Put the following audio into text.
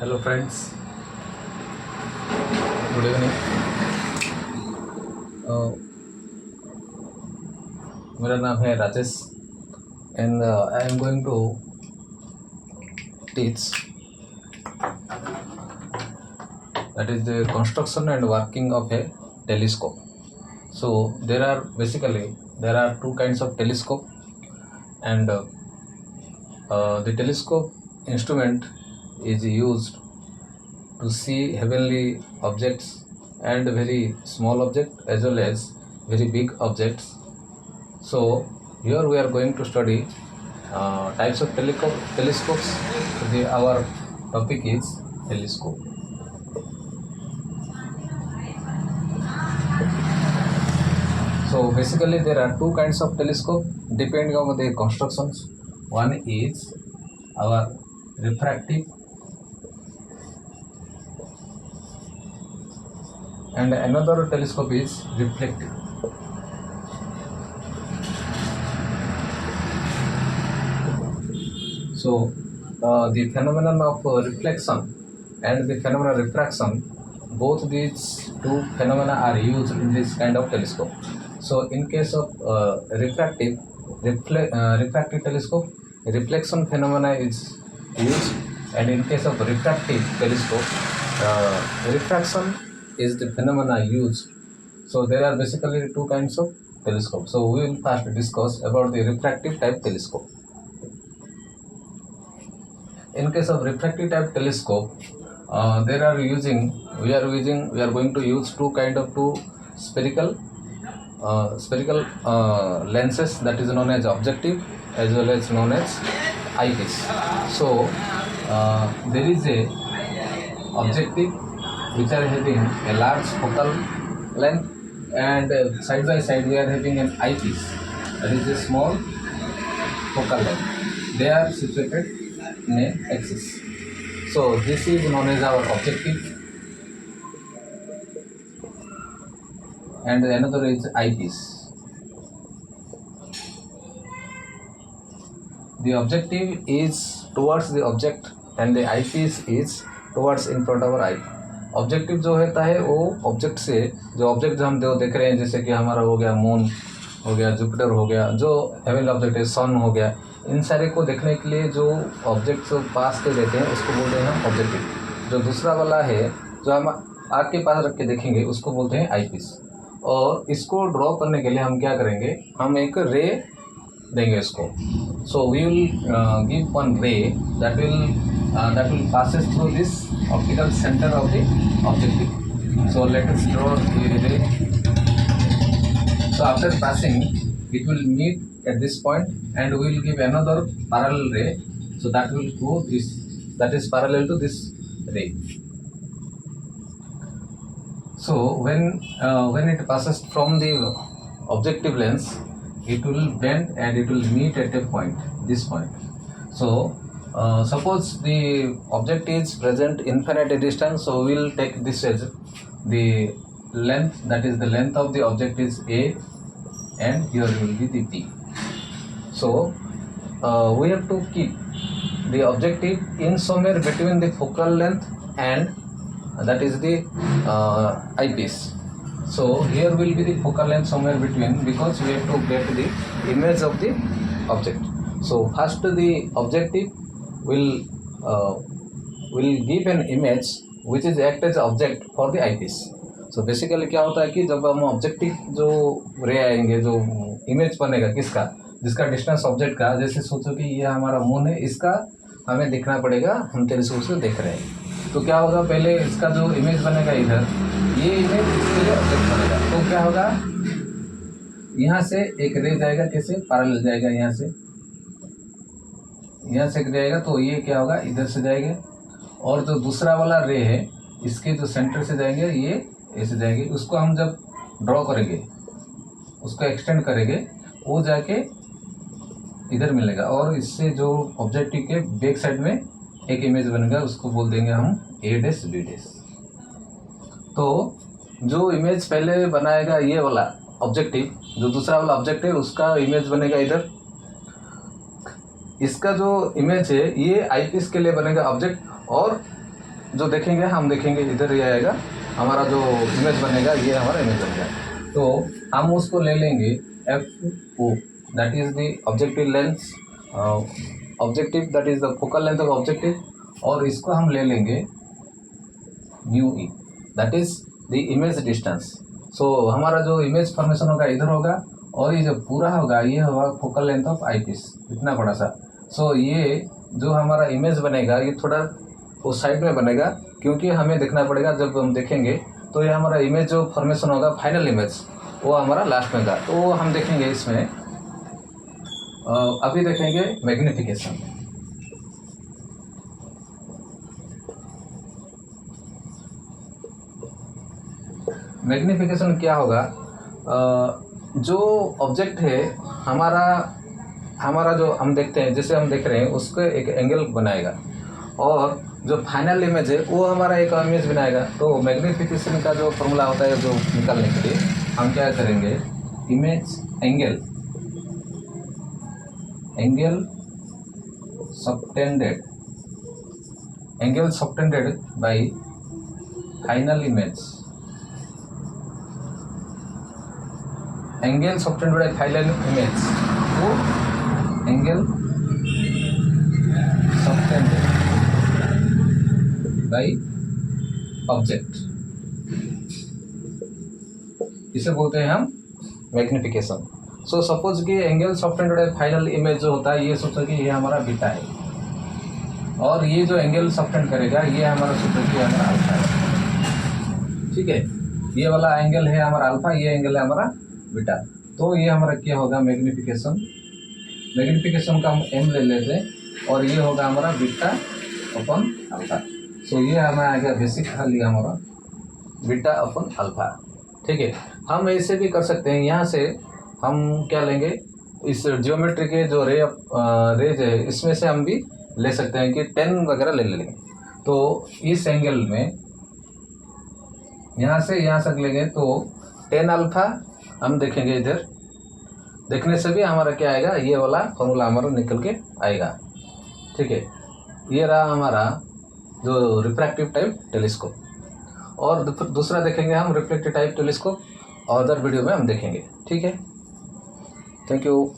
Hello friends, good evening. मेरा नाम है Rajesh and I am going to teach that is the construction and working of a telescope. So there are two kinds of telescope, and the telescope instrument is used to see heavenly objects and very small object as well as very big objects. So here we are going to study types of telescopes. Our topic is telescope. So basically there are two kinds of telescope depending on the constructions. One is our refractive and another telescope is reflective. So the phenomenon of reflection and the phenomenon of refraction, both these two phenomena are used in this kind of telescope. So in case of refractive telescope, reflection phenomena is used, and in case of refractive telescope, refraction is the phenomena used. So there are basically two kinds of telescope. So we will first discuss about the refractive type telescope. In case of refractive type telescope, we are going to use two spherical lenses, that is known as objective as well as known as eyepiece. So there is a objective which are having a large focal length, and side by side we are having an eyepiece that is a small focal length. They are situated in an axis. So this is known as our objective, and another is eyepiece. The objective is towards the object and the eyepiece is towards in front of our eye. Objective जो होता है वो object से, जो object हम देख रहे हैं, जैसे कि हमारा हो गया मून, हो गया जुपिटर, हो गया जो हेवनली ऑब्जेक्ट है, सन हो गया, इन सारे को देखने के लिए जो ऑब्जेक्ट पास के देते हैं उसको बोलते हैं हम ऑब्जेक्टिव। जो दूसरा वाला है जो हम आँख के पास रख के देखेंगे उसको बोलते हैं आईपीस। और इसको ड्रॉ करने के लिए हम क्या करेंगे, हम एक रे देंगे इसको। So we will give one ray that will passes through this optical center of the objective. So let us draw the ray. So after passing, it will meet at this point and we will give another parallel ray. So that will go this, that is parallel to this ray. So when it passes from the objective lens, it will bend and it will meet at a point, this point. So suppose the object is present infinite distance, so we will take this as the length, that is the length of the object is A, and here will be the P. So we have to keep the objective in somewhere between the focal length and that is the eyepiece. So here will be the focal length somewhere between, because we have to get the image of the object. So first the objective will give an image which is act as object for the eyepiece. So basically क्या होता है कि जब हम objective जो रे आएंगे, जो इमेज बनेगा किसका, जिसका डिस्टेंस ऑब्जेक्ट का, जैसे सोचो कि ये हमारा मून है, इसका हमें दिखना पड़ेगा, हम टेलीस्कोप से देख रहे हैं। तो क्या होगा, पहले इसका जो इमेज बनेगा इधर, ये इमेज इसके लिए ऑब्जेक्ट बनेगा। तो क्या होगा, यहाँ से एक रे जाएगा, कैसे पैरेलल जाएगा, यहाँ से एक जाएगा, तो ये क्या होगा, इधर से जाएंगे, और जो दूसरा वाला रे है इसके जो सेंटर से जाएंगे, ये ऐसे जाएंगे। उसको हम जब ड्रॉ करेंगे, उसको एक्सटेंड करेंगे, वो जाके इधर मिलेगा, और इससे जो ऑब्जेक्टिव के बैक साइड में एक इमेज बनेगा, उसको बोल देंगे हम ए डैश बी डैश। तो जो इमेज पहले बनाएगा ये वाला ऑब्जेक्टिव, जो दूसरा वाला ऑब्जेक्ट है उसका इमेज बनेगा इधर। इसका जो इमेज है ये आईपीस के लिए बनेगा ऑब्जेक्ट, और जो देखेंगे हम देखेंगे इधर ये आएगा, हमारा जो इमेज बनेगा ये हमारा इमेज बनेगा। तो हम उसको ले लेंगे FO, that is the objective lens, objective that is the focal length of objective, और इसको हम ले लेंगे UE, that is the image distance. So हमारा जो इमेज फॉर्मेशन होगा इधर होगा, और ये जो पूरा होगा ये होगा focal length of eyepiece, इतना बड़ा सा। सो ये जो हमारा इमेज बनेगा ये थोड़ा उस साइड में बनेगा, क्योंकि हमें देखना पड़ेगा जब हम देखेंगे तो ये हमारा इमेज जो फॉर्मेशन होगा फाइनल इमेज वो हमारा लास्ट में होगा। तो वो हम देखेंगे इसमें, अभी देखेंगे मैग्निफिकेशन। मैग्निफिकेशन क्या होगा, जो ऑब्जेक्ट है हमारा जो हम देखते हैं, जैसे हम देख रहे हैं उसको एक एंगल बनाएगा, और जो फाइनल इमेज है वो हमारा एक इमेज बनाएगा। तो मैग्निफिकेशन का जो फॉर्मूला होता है जो निकालने के लिए हम क्या करेंगे, image angle subtended bye final image, angle subtended bye final image, वो एंगल सबटेंडेड बाय ऑब्जेक्ट, इसे बोलते हैं हम मैग्निफिकेशन। सो सपोज कि angle subtended bye final image जो होता है, ये सोचो कि ये हमारा बीटा है, और ये जो एंगल सबटेंड करेगा ये हमारा सोचो कि हमारा अल्फा है। ठीक है, ये वाला एंगल है हमारा अल्फा, ये एंगल है हमारा बीटा। तो ये हमारा क्या होगा, मैग्निफिकेशन का हम m ले लेते हैं, और ये होगा हमारा बीटा अपन अल्फा। सो ये हमारा आ गया बेसिक खाली हमारा बीटा अपन अल्फा। ठीक है, हम ऐसे भी कर सकते हैं, यहाँ से हम क्या लेंगे, इस जियोमेट्री के जो रेज है इसमें से हम भी ले सकते हैं कि 10 वगैरह ले लेंगे। तो इस एंगल में यहाँ से यहाँ तक लेंगे तो 10 अल्फा हम देखेंगे, इधर देखने से भी हमारा क्या आएगा, ये वाला फॉर्मूला हमारा निकल के आएगा। ठीक है, ये रहा हमारा जो रिफ्रैक्टिव टाइप टेलीस्कोप, और दूसरा देखेंगे हम reflective type telescope, other video में हम देखेंगे। ठीक है, थैंक यू।